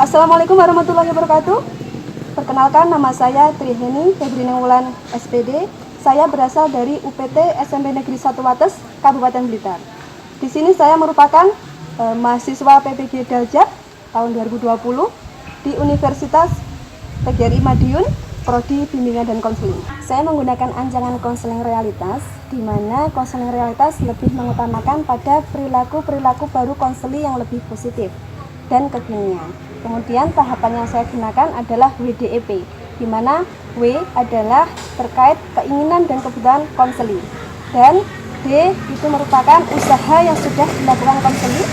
Assalamualaikum warahmatullahi wabarakatuh. Perkenalkan, nama saya Triheni Febrina Wulan SPD. Saya berasal dari UPT SMP Negeri 1 Wates, Kabupaten Blitar. Di sini saya merupakan mahasiswa PPG Daljak tahun 2020 di Universitas PGRI Madiun, Prodi Bimbingan dan Konseling. Saya menggunakan anjangan konseling realitas, di mana konseling realitas lebih mengutamakan pada perilaku-perilaku baru konseli yang lebih positif dan kekinian. Kemudian tahapan yang saya gunakan adalah WDEP, di mana W adalah terkait keinginan dan kebutuhan konseli, dan D itu merupakan usaha yang sudah dilakukan konseli,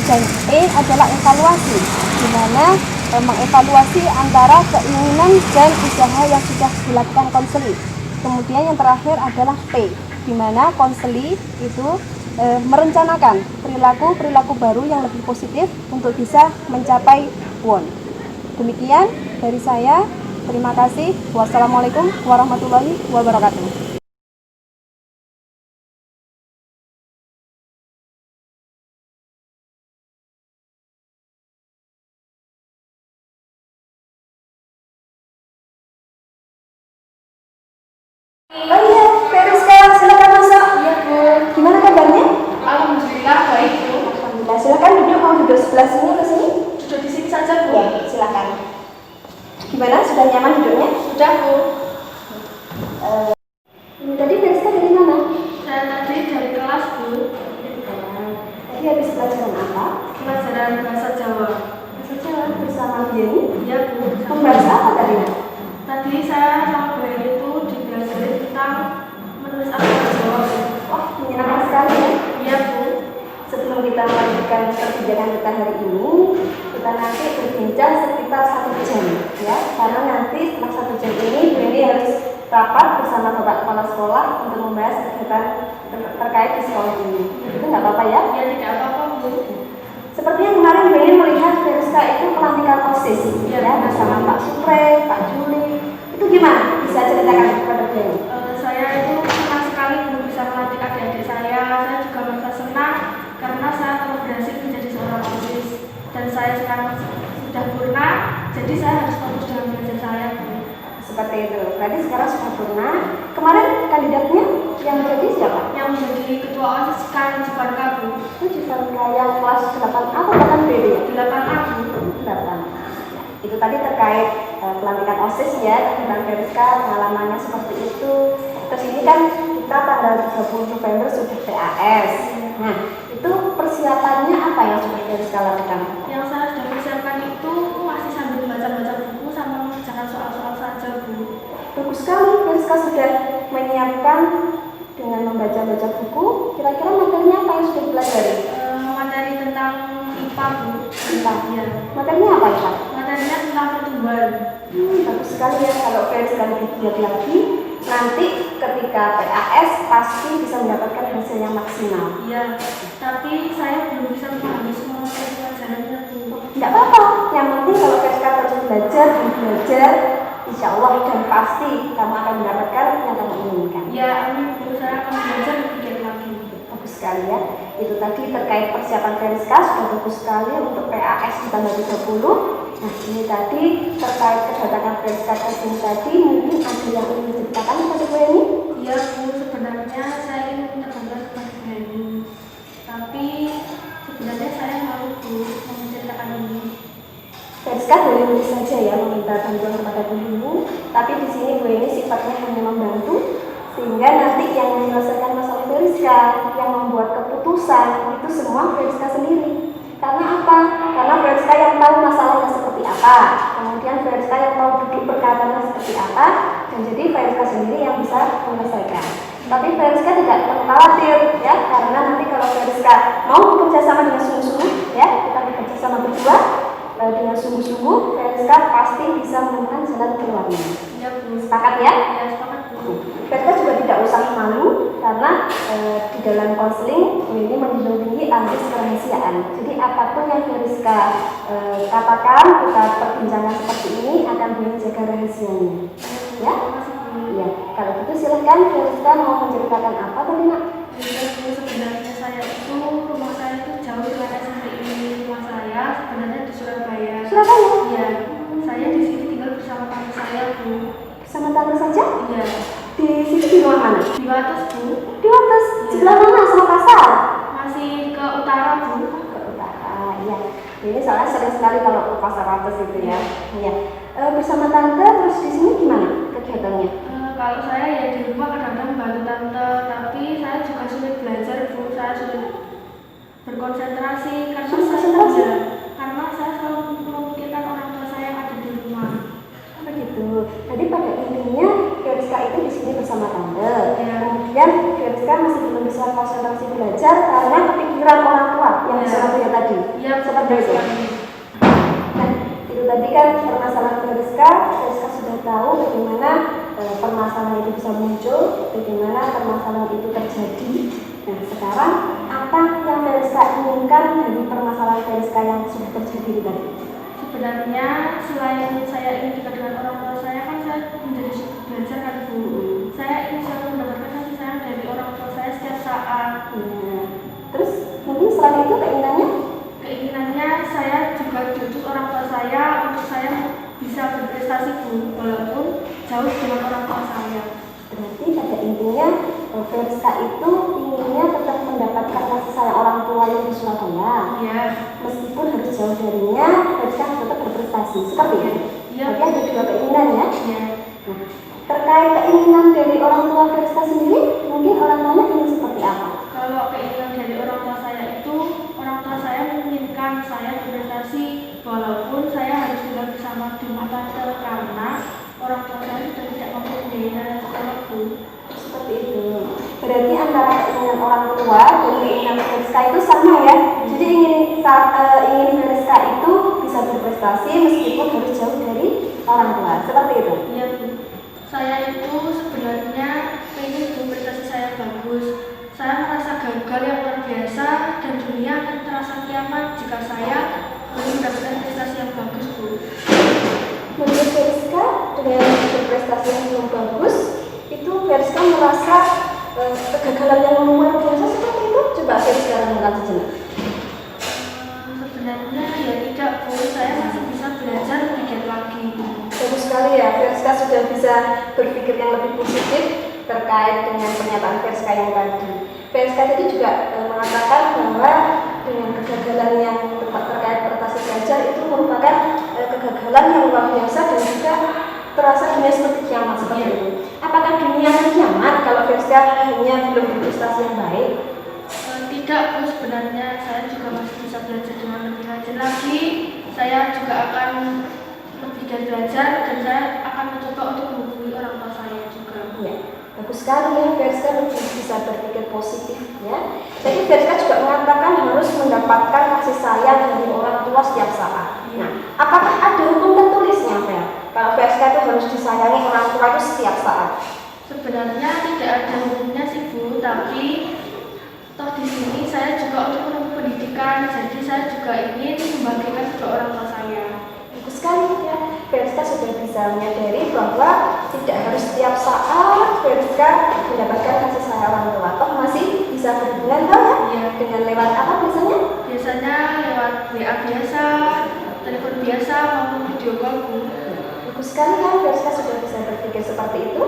dan E adalah evaluasi, di mana mengevaluasi antara keinginan dan usaha yang sudah dilakukan konseli. Kemudian yang terakhir adalah P, di mana konseli itu merencanakan perilaku baru yang lebih positif untuk bisa mencapai WON. Demikian dari saya. Terima kasih. Wassalamualaikum warahmatullahi wabarakatuh. Oh iya, Veriska, silakan masuk. Iya, Bu. Gimana kabarnya? Alhamdulillah baik, Bu. Alhamdulillah. Silakan duduk, mau duduk sebelah sini ke sini? Duduk di sini saja, Bu. Ya, silakan. Gimana? Sudah nyaman duduknya? Sudah, Bu. Tadi Veriska dari mana? Saya tadi dari kelas, Bu. Tadi habis pelajaran apa? Pelajaran bahasa Jawa. Bahasa Jawa bersama Biani. Iya, Bu. Membahas apa tadi? Tadi saya sama Bu Eni itu dipelajari tentang menulis aksara Jawa, Bu. Wah, menyenangkan sekali ya. Iya, Bu. Sebelum kita melanjutkan perbincangan kita hari ini, kita nanti berbincang sekitar 1 jam ya, karena nanti setelah 1 jam ini Bu Eni harus rapat bersama Bapak Kepala Sekolah untuk membahas kegiatan terkait di sekolah ini. Itu nggak apa-apa ya? Ya, tidak apa-apa, Bu. Seperti yang kemarin Bu Eni melihat Veriska itu pelantikan OSIS ya, bersama Pak Supre, Pak Juli. Itu gimana? Bisa ceritakan kepada Bu Eni? Saya itu senang sekali, Bu, bisa melatih adik-adik saya. Saya juga merasa senang karena saya telah berhasil menjadi seorang OSIS. Dan saya sekarang sudah purna, jadi saya harus fokus dalam belajar saya, Bu. Seperti itu. Berarti sekarang sudah purna. Kemarin kandidatnya yang jadi siapa? Yang menjadi ketua OSIS kan Jivanka, Bu. Itu Jivanka yang kelas 8A atau bahkan BD? 8A, Bu. 8. Itu tadi terkait pelantikan OSIS ya, tentang Veriska, pengalamannya seperti itu. Terus ini kan kita tanggal 30 November sudah PAS. Nah, itu persiapannya apa yang sudah Veriska lakukan? Yang saya sudah persiapkan itu masih sambil baca-baca buku sama mengerjakan soal-soal saja, Bu. Bagus sekali, Veriska sudah menyiapkan dengan membaca-baca buku. Kira-kira materinya apa yang sudah dipelajari? Materi tentang IPA, Bu. IPA. Ya. Materinya apa IPA? Materinya tentang pertumbuhan. Bagus sekali ya kalau Veriska lebih giat lagi. Nanti ketika PAS pasti bisa mendapatkan hasil yang maksimal. Iya, tapi saya belum bisa memahami semua materi pelajarannya, Bu. Tidak apa-apa, yang penting kalau Veriska terus belajar, insya Allah dan pasti kamu akan mendapatkan yang kamu inginkan. Ya, amin, Bu. Saya akan belajar lebih giat lagi. Bagus sekali ya. Itu tadi terkait persiapan Veriska sudah bagus sekali untuk PAS di tanggal 30. Nah, ini tadi terkait kedatangan Veriska ke sini tadi, mungkin ada yang ingin diceritakan kepada Bu Eni? Iya, Bu, sebenarnya saya ingin punya gambar seperti Bu Eni. Tapi sebenarnya saya malu, Bu, menceritakan ini. Veriska boleh saja ya meminta bantuan kepada Bu Eni, tapi di sini Bu Eni sifatnya hanya membantu, sehingga nanti yang menyelesaikan masalah Veriska, yang membuat keputusan itu semua Veriska sendiri. Karena apa? Karena Veriska yang tahu masalahnya seperti apa, kemudian Veriska yang tahu duduk perkaranya seperti apa, dan jadi Veriska sendiri yang bisa menyelesaikan. Tapi Veriska tidak perlu khawatir ya, karena nanti kalau Veriska mau bekerja sama dengan sungguh-sungguh ya, kita bekerja sama berdua dengan sungguh-sungguh, Veriska pasti bisa menemukan jalan keluarnya. Ya, Bu. Sepakat ya? Ya, sepakat, Bu. Veriska juga tidak usah malu karena di dalam konseling ini menjunjung tinggi asas kerahasiaan. Jadi apapun yang Veriska katakan, kita perbincangan seperti ini akan menjaga rahasianya. Ya? Iya. Kalau gitu silahkan Veriska mau menceritakan apa tadi nak? Ya, Bu, sebenarnya saya itu rumah saya itu jauh dari SMP ini. Rumah saya sebenarnya di Surabaya. Surabaya. bersama tante saya, Bu. Bersama tante saja? Iya. Di situ di rumah mana? Di atas, Bu. Di atas. Sebelah mana? Sama pasar? Masih ke utara, Bu. Ke utara, iya. Ini soalnya sering sekali kalau ke pasar atas itu ya. Iya. Bersama tante terus di sini gimana kegiatannya? Kalau saya ya di rumah kadang-kadang bantu tante, tapi saya juga sulit belajar, Bu. Saya sulit berkonsentrasi karena saya selalu memikirkan orang tua saya yang ada di rumah. Apa gitu? Tadi pada intinya Veriska itu di sini bersama tante. Ya. Kemudian Veriska masih belum bisa konsentrasi belajar karena kepikiran orang tua yang Ya. disuruh dia tadi. Iya, Seperti itu. sekali. Nah, itu tadi kan permasalahan Veriska sudah tahu bagaimana permasalahan itu bisa muncul, bagaimana permasalahan itu terjadi. Nah, sekarang apa yang Veriska inginkan dari permasalahan Veriska yang sudah terjadi tadi? Sebenarnya selain saya ingin dekat dengan orang tua saya, kan saya menjadi sulit belajar kan, Bu. Saya ingin selalu mendapatkan kasih sayang dari orang tua saya setiap saat. Nah, terus mungkin selain itu Keinginannya saya juga diutus orang tua saya untuk saya bisa berprestasi, Bu, walaupun jauh dengan orang tua saya. berarti pada intinya Veriska itu inginnya tetap mendapatkan kasih sayang orang tua yang di Surabaya. Iya. Meskipun harus jauh darinya, Veriska harus tetap berprestasi. Seperti itu. Iya. Jadi ada dua keinginan ya. Iya. Nah, terkait keinginan dari orang tua Veriska sendiri, mungkin orang tuanya ingin seperti apa? Kalau keinginan dari orang tua saya itu, orang tua saya menginginkan saya berprestasi walaupun saya harus tinggal bersama di rumah tante karena orang tua saya sudah tidak mampu membiayai sekolah, Bu. Seperti itu. Berarti antara keinginan orang tua dan keinginan Veriska itu sama ya. Jadi ingin Veriska itu bisa berprestasi meskipun harus jauh dari orang tua. Seperti itu. Iya, Bu. Saya itu sebenarnya pengen prestasi saya bagus. Saya merasa gagal yang luar biasa dan dunia akan terasa kiamat jika saya belum mendapatkan prestasi yang bagus, Bu. Menurut Veriska dengan berprestasi yang belum bagus, itu Veriska merasa kegagalan yang luar biasa seperti itu. Coba Veriska renungkan sejenak. Sebenarnya ya tidak, Bu. Saya masih bisa belajar lebih giat lagi. Bagus sekali ya, Veriska sudah bisa berpikir yang lebih positif terkait dengan pernyataan Veriska yang tadi. Veriska tadi juga mengatakan bahwa dengan kegagalan yang terkait prestasi belajar itu merupakan kegagalan yang luar biasa dan juga terasa dunia seperti kiamat seperti itu. Apakah dunia akan kiamat kalau Veriska hanya belum berprestasi yang baik? Tidak, Bu. Sebenarnya saya juga masih bisa belajar dengan lebih rajin lagi. Saya juga akan lebih giat belajar dan saya akan mencoba untuk menghubungi orang tua saya juga. Ya, bagus sekali ya, Veriska lebih bisa berpikir positif ya. Jadi Veriska juga mengatakan harus mendapatkan kasih sayang dari orang tua setiap saat. Nah, apakah ada hukum tertulisnya, Ver? Kalau Veriska itu harus disayangi orang tua itu setiap saat? Sebenarnya tidak ada hukumnya sih, Bu, tapi toh di sini saya juga untuk menempuh pendidikan, jadi saya juga ingin membagikan kedua orang tua saya. Bagus sekali ya, Veriska sudah bisa menyadari bahwa tidak harus setiap saat Veriska mendapatkan kasih sayang orang tua. Toh masih bisa berhubungan kan ya? Iya. Dengan lewat apa biasanya? Biasanya lewat WA biasa, telepon biasa, maupun video call, Bu. Bagus sekali kan Veriska sudah bisa berpikir seperti itu.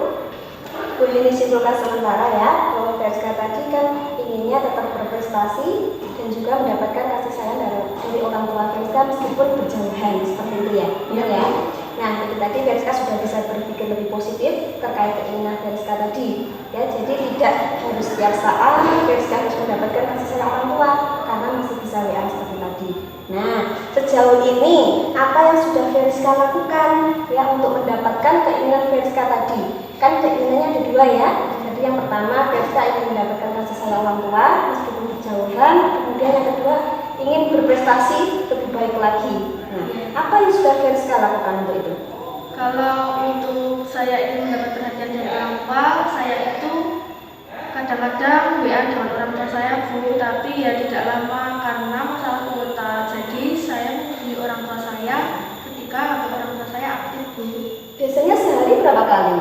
Boleh disimpulkan sementara ya, bahwa Veriska tadi kan inginnya tetap berprestasi dan juga mendapatkan kasih sayang dari orang tua Veriska meskipun berjauhan seperti itu ya. Benar ya? Nah, itu tadi Veriska sudah bisa berpikir lebih positif terkait keinginan Veriska tadi. Ya, jadi tidak harus setiap saat Veriska harus mendapatkan kasih sayang orang tua karena masih bisa WA seperti tadi. Nah, sejauh ini apa yang sudah Veriska lakukan ya untuk mendapatkan keinginan Veriska tadi? Kan keinginannya ada dua ya. Jadi yang pertama Veriska ingin mendapatkan kasih sayang orang tua meskipun berjauhan. Kemudian yang kedua ingin berprestasi lebih baik lagi. Nah, apa yang sudah Veriska lakukan untuk itu? Kalau untuk saya ingin mendapat perhatian dari orang tua, saya itu kadang-kadang WA dengan orang tua saya, Bu, tapi ya tidak lama karena masalah kuota. Jadi saya menghubungi orang tua saya ketika HP orang tua saya aktif, Bu. Biasanya sehari berapa kali?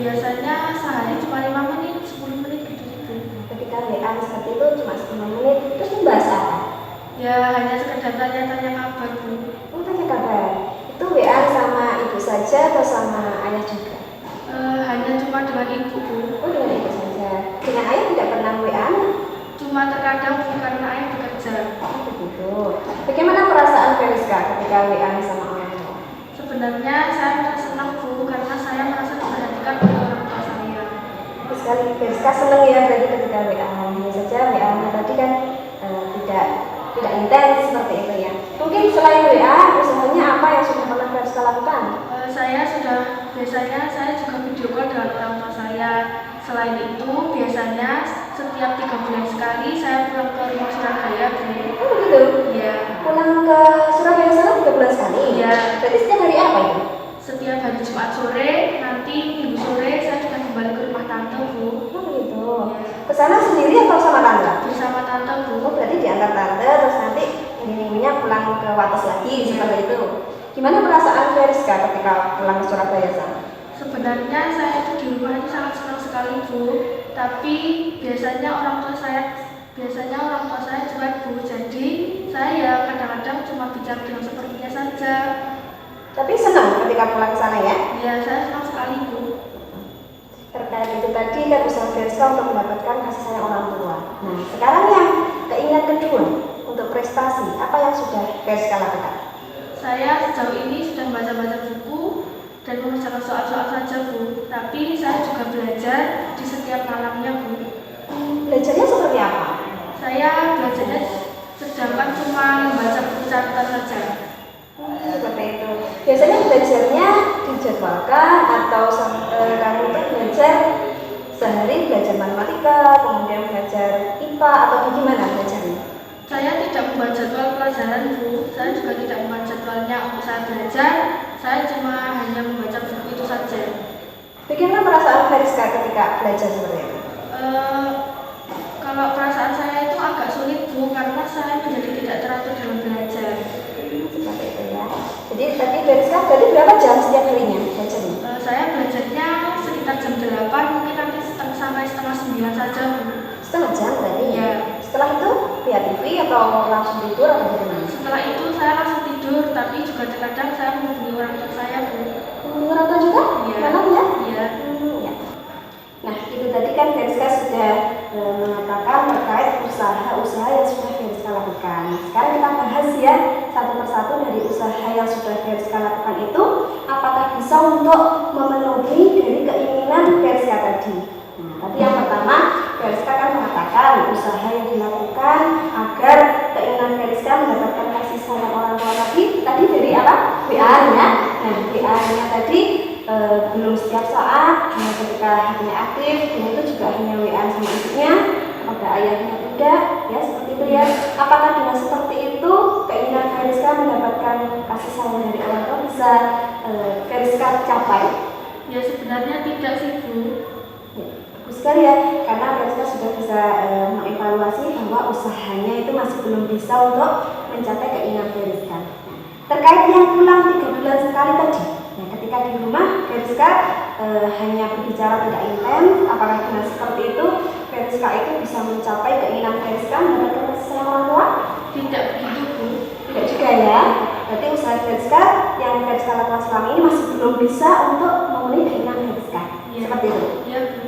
Biasanya sehari cuma 5 menit, 10 menit gitu, Bu. Ketika WA seperti itu cuma 10 menit, terus membahas apa? Ya hanya sekedar tanya-tanya kabar, Bu. Oh, tanya kabar. Itu WA sama ibu saja atau sama ayah juga? Hanya cuma dengan ibu, Bu. Oh, dengan ibu saja. Dengan ayah tidak pernah WA? Cuma terkadang Bu, karena ayah bekerja. Oh, begitu. Bagaimana perasaan Veriska ketika WA sama orang tua? Sebenarnya saya merasa senang, Bu, karena saya merasa diperhatikan oleh orang tua saya. Bagus sekali, Veriska senang ya berarti ketika WA. Hanya saja WA-nya tadi kan tidak intens seperti itu ya. Mungkin selain WA, usahanya apa yang sudah pernah Veriska lakukan? Biasanya saya juga video call dengan orang tua saya. Selain itu, biasanya setiap 3 bulan sekali saya pulang ke rumah Surabaya, Bu. Oh begitu? Iya. Pulang ke Surabaya sana 3 bulan sekali? Iya. Berarti setiap hari apa itu? Setiap hari Jumat sore, nanti Minggu sore saya juga kembali ke rumah tante, Bu. Oh begitu. Ke sana sendiri atau sama tante? Bersama tante, Bu. Oh berarti diantar tante terus nanti minggu-minggunya pulang ke Wates lagi seperti itu. Gimana perasaan Veriska ketika pulang ke Surabaya sana? Sebenarnya saya itu di rumah itu sangat senang sekali, Bu. Tapi biasanya orang tua saya cuek, Bu. Jadi saya kadang-kadang cuma bicara dengan sepertinya saja. Tapi senang ketika pulang ke sana ya? Ya, saya senang sekali, Bu. Terkait itu tadi kan usaha Veriska untuk mendapatkan kasih sayang orang tua. Nah sekarang yang keinginan kedua untuk prestasi, apa yang sudah Veriska lakukan? Saya sejauh ini sudah membaca-baca buku dan mengerjakan soal-soal saja, Bu. Tapi saya juga belajar di setiap malamnya, Bu. Belajarnya seperti apa? Saya belajarnya sedangkan cuma membaca buku catatan saja. Seperti itu. Biasanya belajarnya dijadwalkan atau kamu itu belajar sehari belajar matematika, kemudian belajar IPA atau bagaimana belajarnya? Saya tidak membuat jadwal pelajaran, Bu. Saya juga tidak membuat jadwalnya untuk saya belajar. Saya cuma hanya membaca buku itu saja. Bagaimana perasaan Veriska ketika belajar seperti itu? Kalau perasaan saya itu agak sulit, Bu, karena saya menjadi tidak teratur dalam belajar. Seperti itu ya. Jadi tadi Veriska berarti berapa jam setiap harinya belajarnya? Saya belajarnya sekitar jam 8, mungkin nanti sampai setengah 9 saja, Bu. Setengah jam berarti ya? Ya. Setelah itu lihat TV atau langsung tidur atau bagaimana? Setelah itu saya langsung tidur, tapi juga terkadang saya menghubungi orang tua saya, Bu. Menghubungi orang tua juga? Iya. Malam ya? Iya. Ya. Nah itu tadi kan Veriska sudah mengatakan terkait usaha-usaha yang sudah Veriska lakukan. Nah, sekarang kita bahas ya satu persatu dari usaha yang sudah Veriska lakukan itu apakah bisa untuk memenuhi dari keinginan Veriska tadi. Nah, tadi yang pertama Veriska kan mengatakan usaha yang dilakukan agar keinginan Veriska mendapatkan kasih sayang orang tua tadi dari apa? WA-nya. Nah WA-nya tadi belum setiap saat, hanya ketika hatinya aktif, dan itu juga hanya WA sama ibunya, kepada ayahnya tidak, ya seperti itu ya. Apakah dengan seperti itu keinginan Veriska mendapatkan kasih sayang dari orang tua bisa Veriska capai? Ya sebenarnya tidak sih, Bu. Ya, bagus sekali ya, karena Veriska sudah bisa mengevaluasi bahwa usahanya itu masih belum bisa untuk mencapai keinginan Veriska. Terkait yang pulang 3 bulan sekali tadi, ya, ketika di rumah Veriska hanya berbicara tidak intens, apakah dengan seperti itu Veriska itu bisa mencapai keinginan Veriska mendapatkan kasih sayang orang tua? Tidak begitu, Bu. Tidak juga ya. Berarti usaha Veriska yang Veriska lakukan selama ini masih belum bisa untuk memenuhi keinginan Veriska. Ya. Seperti itu. Ya, Bu.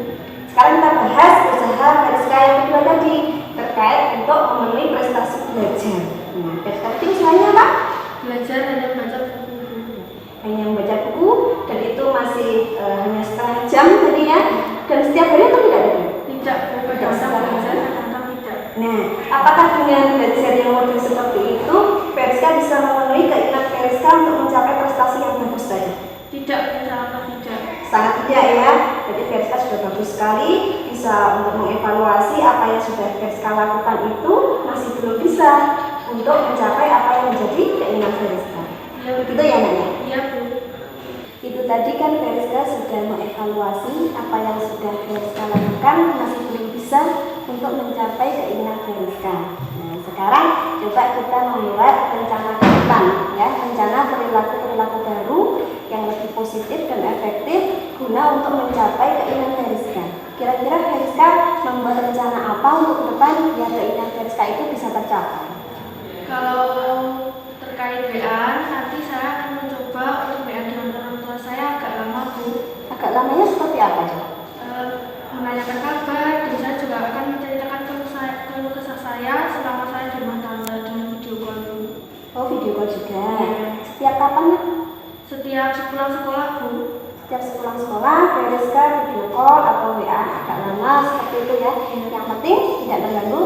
Sekarang kita bahas usaha Veriska yang kedua tadi terkait untuk memenuhi prestasi belajar. Nah, Veriska tadi usahanya apa? Belajar hanya membaca buku, Bu. Hanya membaca buku dan itu masih hanya setengah jam tadi ya. Dan setiap hari atau tidak ada? Tidak, Bu. Kadang-kadang belajar, kadang-kadang tidak. Nah, apakah dengan belajar yang model seperti itu Veriska bisa memenuhi keinginan Veriska untuk mencapai prestasi yang bagus tadi? Tidak, Bu. Sangat tidak. Sangat tidak ya. Jadi Veriska sudah bagus sekali bisa untuk mengevaluasi apa yang sudah Veriska lakukan itu masih belum bisa untuk mencapai apa yang menjadi keinginan Veriska. Ya, Begitu ya Nak ya? Iya, Bu. Itu tadi kan Veriska sudah mengevaluasi apa yang sudah Veriska lakukan masih belum bisa untuk mencapai keinginan Veriska. Nah, sekarang coba kita membuat rencana ke depan ya, rencana perilaku baru yang lebih positif dan efektif guna untuk mencapai keinginan Veriska. Kira-kira Veriska membuat rencana apa untuk ke depan biar keinginan Veriska itu bisa tercapai? Kalau terkait WA, nanti saya akan mencoba untuk WA dengan orang tua saya agak agak lamanya seperti apa coba? Menanyakan kabar, dan saya juga akan menceritakan keluh kesah saya selama saya di rumah tangga dengan video call. Oh, video call juga. Setiap kapan ya? Setiap sepulang sekolah, Bu. Setiap sepulang sekolah, Veriska video call atau WA agak lama seperti itu ya. Yang penting tidak mengganggu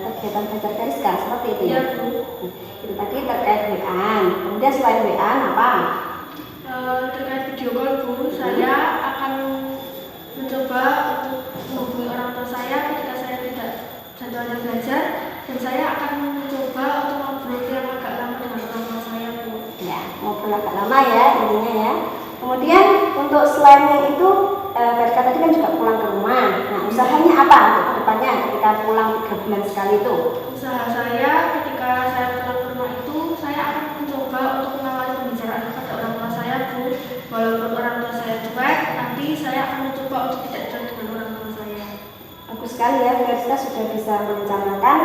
kegiatan belajar Veriska seperti itu ya. Iya, Bu. Itu tadi terkait WA. Kemudian selain WA apa? Terkait video call, Bu, saya akan mencoba untuk menghubungi orang tua saya ketika saya tidak jadwalnya belajar, dan saya akan mencoba untuk ngobrol yang agak lama dengan orang tua saya, Bu. Ya, ngobrol agak lama ya intinya ya. Kemudian untuk selainnya itu, Veriska tadi kan juga pulang ke rumah. Nah, usahanya apa untuk kedepannya ketika pulang 3 bulan sekali itu? Usaha saya ketika saya pulang ke rumah itu, saya akan mencoba untuk mengawali pembicaraan kepada orang tua saya, Bu. Walaupun orang tua saya cuek, nanti saya akan mencoba untuk tidak cuek dengan orang tua saya. Bagus sekali ya, Veriska sudah bisa merencanakan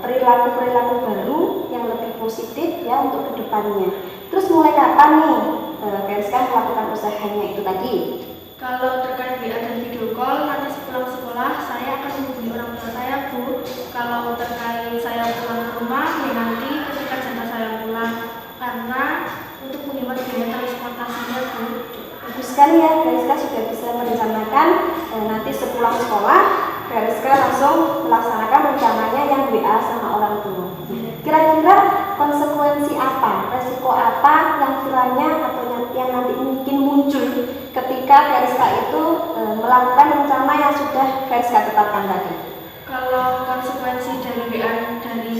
perilaku-perilaku baru yang lebih positif ya untuk kedepannya. Terus mulai kapan nih Veriska melakukan usahanya itu tadi? Kalau terkait WA dan video call, nanti sepulang sekolah saya akan menghubungi orang tua saya, Bu. Kalau terkait saya pulang ke rumah, ya nanti ketika jatah saya pulang, karena untuk menghemat biaya transportasinya, Bu. Bagus sekali ya, Veriska sudah bisa merencanakan nanti sepulang sekolah, Veriska langsung melaksanakan rencananya yang WA sama orang tua. Kira-kira konsekuensi apa, resiko apa yang kiranya atau yang nanti mungkin muncul ketika Veriska itu melakukan rencana yang sudah Veriska tetapkan tadi? Kalau konsekuensi dari WA dari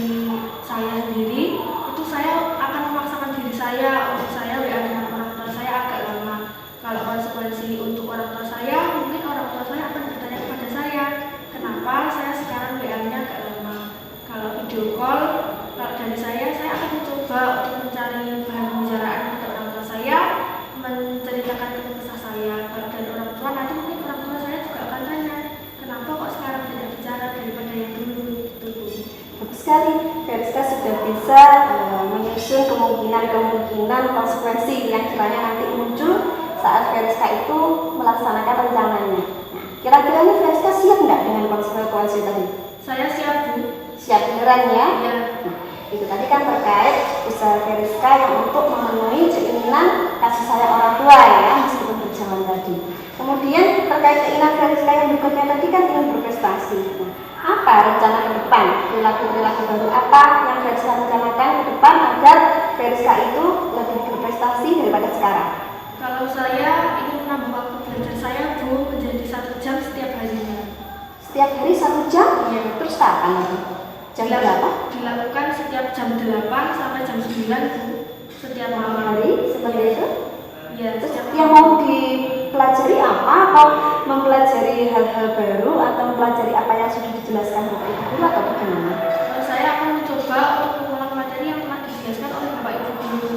saya sendiri, itu saya akan memaksakan diri saya untuk saya WA dengan orang tua saya agak lama. Kalau konsekuensi untuk orang tua saya, mungkin orang tua saya akan bertanya kepada saya, kenapa saya sekarang WA-nya agak lama. Kalau video call, kalau dari saya akan mencoba untuk mencari bahan pembicaraan kepada orang tua saya, menceritakan keluh kesah saya. Kalau dari orang tua, nanti mungkin orang tua saya juga akan tanya, kenapa kok sekarang tidak bicara daripada yang dulu, gitu, Bu. Bagus sekali, Veriska sudah bisa menyusun kemungkinan konsekuensi yang kiranya nanti muncul saat Veriska itu melaksanakan rencananya. Nah, kira-kira ini Veriska siap nggak dengan konsekuensi tadi? Saya siap, Bu. Siap beneran ya? Ya. Nah, itu tadi kan terkait usaha Veriska yang untuk memenuhi keinginan kasih sayang orang tua ya, meskipun berjalan tadi. Kemudian terkait keinginan Veriska yang berikutnya tadi kan ingin berprestasi. Nah, apa rencana ke depan? Perilaku-perilaku baru apa yang Veriska rencanakan ke depan agar Veriska itu lebih berprestasi daripada sekarang? Kalau saya ingin menambah waktu belajar saya, Bu, menjadi 1 jam setiap harinya. Setiap hari 1 jam? Iya. Terus kapan lagi? Jam berapa? Dilakukan setiap jam 8 sampai jam 9, Bu. Setiap malam. Hari seperti itu? Ya, Terus setiap yang mau dipelajari apa? Atau mempelajari hal-hal baru atau mempelajari apa yang sudah dijelaskan Bapak Ibu Guru atau bagaimana? saya akan mencoba untuk mengulang materi yang telah dijelaskan oleh Bapak Ibu Guru.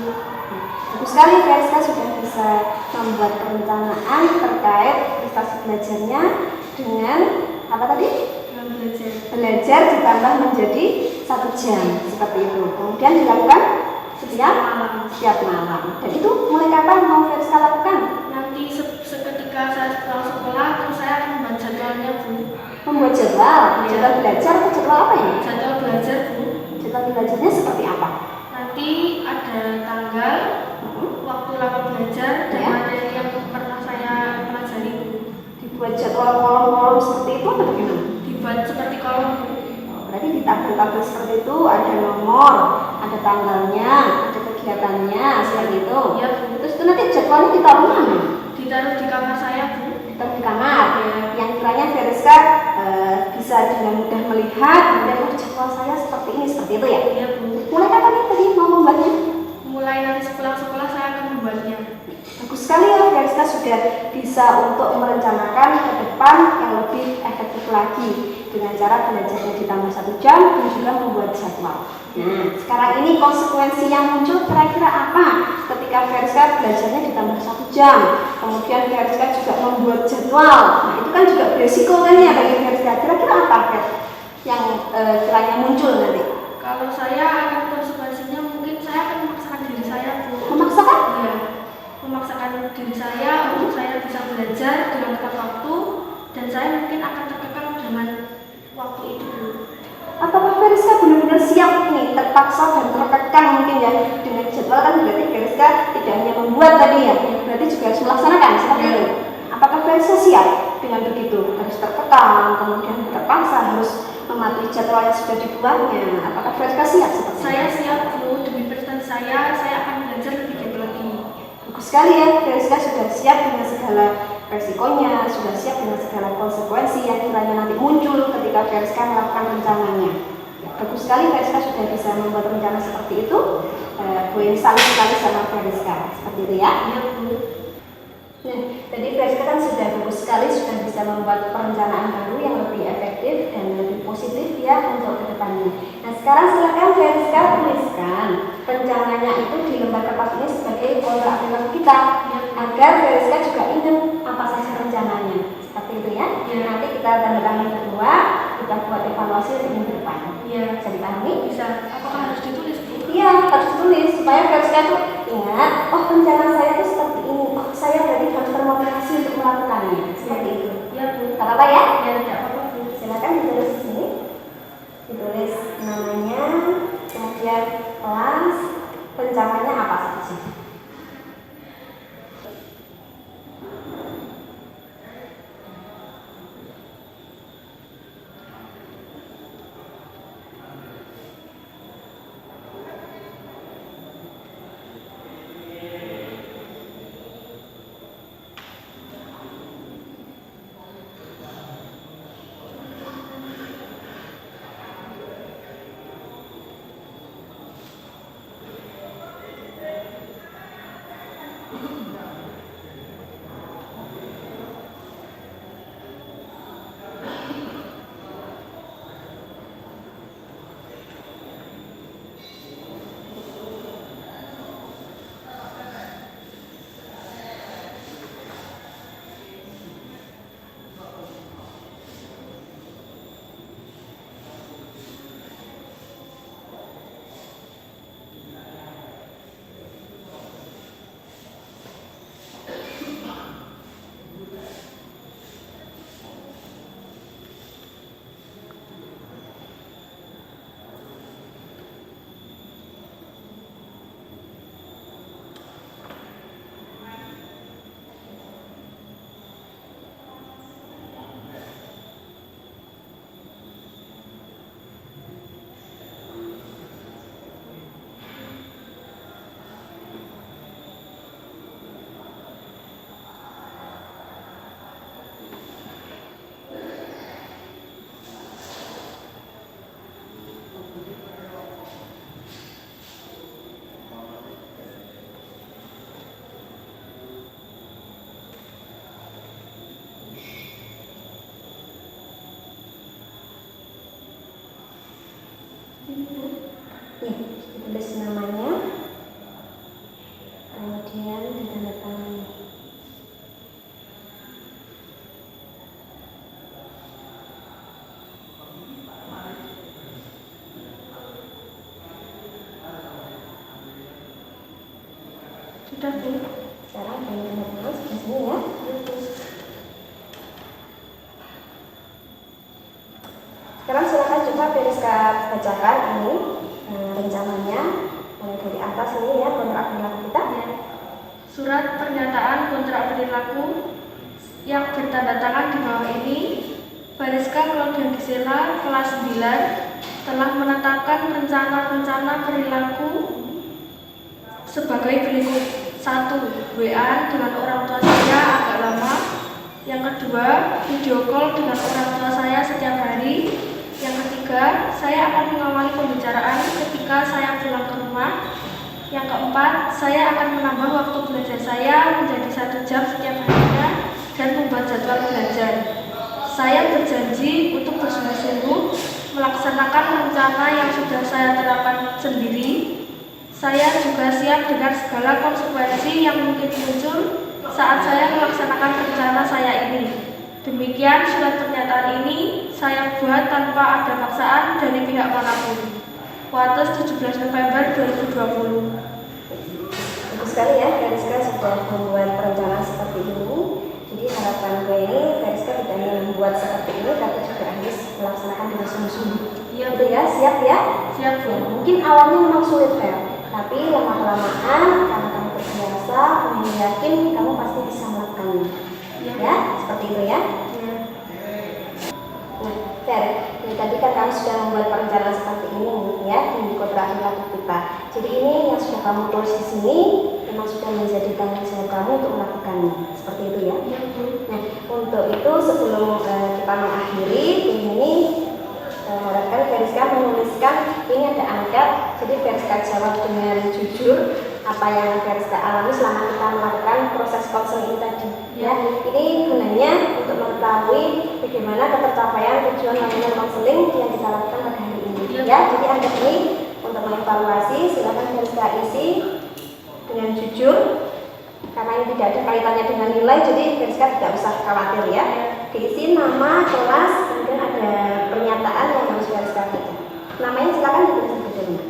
Bagus sekali, Veriska sudah bisa membuat perencanaan terkait prestasi belajarnya dengan apa tadi? Yang belajar. Belajar ditambah menjadi 1 jam seperti itu. Kemudian dilakukan setiap malam. Dan itu mulai kapan mau Veriska lakukan? Nanti seketika saya pulang sekolah, terus saya akan membuat jadwalnya, Bu. Membuat jadwal belajar atau jadwal apa ini? Jadwal belajar, Bu. Jadwal belajarnya seperti apa? Nanti ada tanggal, waktu lama belajar, dan Ya. materi yang pernah saya pelajari, Bu. Dibuat jadwal kolom-kolom seperti itu atau bagaimana? Dibuat seperti kolom, Bu. Berarti di tabel-tabel seperti itu ada nomor, ada tanggalnya, ada kegiatannya seperti itu. Iya, Bu. Terus itu nanti jadwalnya ditaruh mana? Ditaruh di kamar saya, Bu. Ditaruh di kamar. Yang kiranya Veriska bisa dengan mudah melihat, kemudian jadwal saya seperti ini, seperti itu ya. Iya, Bu. Mulai kapan nih tadi mau membuatnya? Mulai nanti sepulang sekolah saya akan membuatnya. Bagus sekali ya, Veriska sudah bisa untuk merencanakan ke depan yang lebih efektif lagi dengan cara belajarnya ditambah 1 jam dan juga membuat jadwal. Nah, sekarang ini konsekuensi yang muncul kira-kira apa ketika Veriska belajarnya ditambah 1 jam, kemudian Veriska juga membuat jadwal. Nah, itu kan juga beresiko kan ya bagi Veriska. Kira-kira apa yang kiranya muncul nanti? Kalau saya akan konsekuensinya mungkin saya akan memaksakan diri saya, Bu. Memaksakan? Iya, memaksakan memaksakan diri saya untuk saya bisa belajar dengan tepat waktu, dan saya mungkin akan terkekang dengan waktu itu dulu. Apakah Veriska benar-benar siap nih, terpaksa dan terkekang mungkin ya dengan jadwal? Kan berarti Veriska tidak hanya membuat tadi ya, berarti juga harus melaksanakan seperti itu. Apakah Veriska siap dengan begitu? Harus terkekang, kemudian terpaksa harus mematuhi jadwal yang sudah dibuatnya. Apakah Veriska siap seperti itu? Saya siap, Bu. Demi prestasi saya akan belajar lebih giat lagi. Bagus sekali ya, Veriska sudah siap dengan segala resikonya, sudah siap dengan segala konsekuensi yang kiranya nanti muncul ketika Veriska melakukan rencananya. Ya, bagus sekali Veriska sudah bisa membuat rencana seperti itu. Bu ini salut sekali sama Veriska, seperti itu ya. Iya, Bu. Nah, tadi Veriska kan sudah bagus sekali, sudah bisa membuat perencanaan baru yang lebih efektif dan lebih positif ya untuk kedepannya. Nah, sekarang silakan Veriska tuliskan rencananya itu di lembar kertas ini sebagai kontrak perilaku kita, agar Veriska juga ingat apa saja rencananya. Seperti itu ya. Nanti kita tanda tangan berdua, kita buat evaluasi untuk minggu depan. Iya. Bisa dipahami? Bisa. Apakah harus ditulis, Bu? Iya, harus tulis supaya Veriska tuh ingat, oh rencana saya itu seperti ini. Oh, saya berarti harus termotivasi untuk melakukannya. Seperti itu. Iya, Bu. Tak apa-apa ya? Ya, tidak apa-apa, Bu. Silakan ditulis di sini. Ditulis namanya, kemudian kelas, rencananya apa saja. Tulis namanya, kemudian ditandatangani. Sudah, Bu. Sekarang banyak tangan di sini ya. Sekarang silakan coba Veriska bacakan ini rencananya mulai dari atas ini ya, kontrak perilaku kita. Ya. Surat pernyataan kontrak perilaku yang bertanda tangan di bawah ini, Veriska Claudia Gisela, kelas 9, telah menetapkan rencana-rencana perilaku sebagai berikut. 1. WA dengan orang tua saya agak lama. Yang kedua, video call dengan orang tua saya setiap hari. Yang ketiga, saya akan mengawali pembicaraan ketika saya pulang ke rumah. Yang keempat, saya akan menambah waktu belajar saya menjadi 1 jam setiap harinya dan membuat jadwal belajar. Saya berjanji untuk bersungguh-sungguh melaksanakan rencana yang sudah saya terapkan sendiri. Saya juga siap dengan segala konsekuensi yang mungkin muncul saat saya melaksanakan rencana saya ini. Demikian surat pernyataan ini saya buat tanpa ada paksaan dari pihak manapun. Wates 17 November 2020. Bagus sekali ya, Veriska sudah membuat perencanaan seperti ini. Jadi harapan gue ini Veriska tidak hanya membuat seperti ini, tapi juga harus melaksanakan dengan sungguh-sungguh. Iya, Gitu ya, siap ya? siap Bu. Ya, mungkin awalnya memang sulit Fer, tapi lama-kelamaan karena kamu terbiasa, kamu yakin kamu pasti bisa melakukannya. Iya. Ya, seperti itu ya. Iya. Nah, Fer, ini tadi kan kamu sudah membuat perencanaan seperti ini ya di kontrak laku kita. Jadi ini yang sudah kamu tulis di sini memang sudah menjadi tanggung jawab kamu untuk melakukannya. Seperti itu ya. Iya Bu. Nah, untuk itu sebelum kita mengakhiri ini harapkan Veriska menuliskan ini ada angkat. Jadi Veriska jawab dengan jujur apa yang Veriska alami selama kita melakukan proses konseling tadi. Ya, ini gunanya untuk mengetahui bagaimana ketercapaian tujuan layanan konseling yang kita lakukan pada hari ini. Ya, jadi angkat ini untuk mengevaluasi. Silakan Veriska isi dengan jujur. Karena ini tidak ada kaitannya dengan nilai, jadi Veriska tidak usah khawatir ya. Diisi nama, kelas, kemudian ada pernyataan yang harus Veriska baca. Namanya silakan ditulis di bukunya.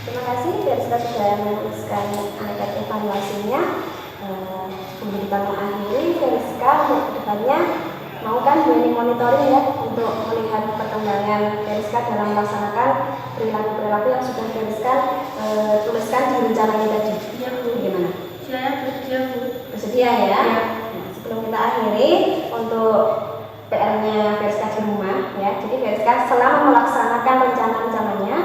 Terima kasih Veriska sudah menuliskan angkat evaluasinya. Sebelum kita mengakhiri, Veriska untuk kedepannya mau kan ini monitoring ya untuk melihat perkembangan Veriska dalam melaksanakan perilaku-perilaku yang sudah Veriska tuliskan di rencana ini tadi. Iya Bu. Bagaimana? Saya bersedia Bu. Bersedia ya? Iya. Nah, sebelum kita akhiri untuk PR-nya Veriska di rumah ya. Jadi Veriska selama melaksanakan rencana-rencananya,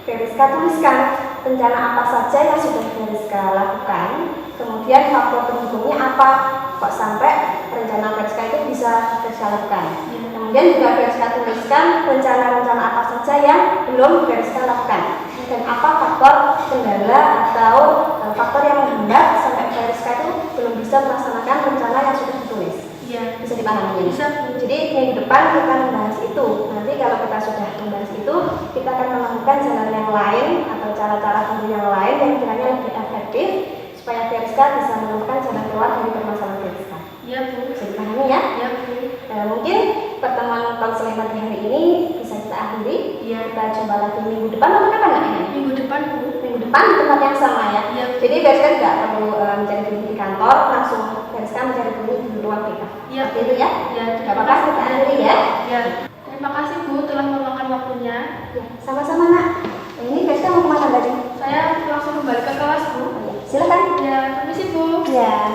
Veriska tuliskan rencana apa saja yang sudah Veriska lakukan, kemudian faktor pendukungnya apa kok sampai rencana Veriska itu bisa Veriska lakukan. Kemudian juga Veriska tuliskan rencana-rencana apa saja yang belum Veriska lakukan dan apa faktor kendala atau faktor yang menghambat sampai Veriska itu belum bisa melaksanakan rencana yang sudah ditulis. Iya. Bisa dipahami? Bisa Bu. Jadi minggu depan kita membahas itu. Nanti kalau kita sudah membahas itu, kita akan menemukan jalan yang lain atau cara-cara tentu yang lain yang kiranya lebih efektif supaya Veriska bisa menemukan jalan keluar dari permasalahan Veriska. Iya Bu. Bisa dipahami ya? Iya Bu. Mungkin pertemuan konseling pagi hari ini bisa kita akhiri. Iya. Kita coba lagi minggu depan atau kapan nak ini? Minggu depan Bu. Minggu depan di tempat yang sama ya. Iya. Jadi Veriska tidak perlu mencari diri di kantor, langsung Veriska mencari diri di ruang kita. Iya. Seperti itu ya? Iya. Tidak apa-apa, kita akhiri ya. Iya. Terima kasih Bu telah meluangkan waktunya. Ya, sama-sama nak. Ini Veriska mau kemana tadi? Saya langsung kembali ke kelas Bu. Silakan. Ya, permisi Bu. Ya.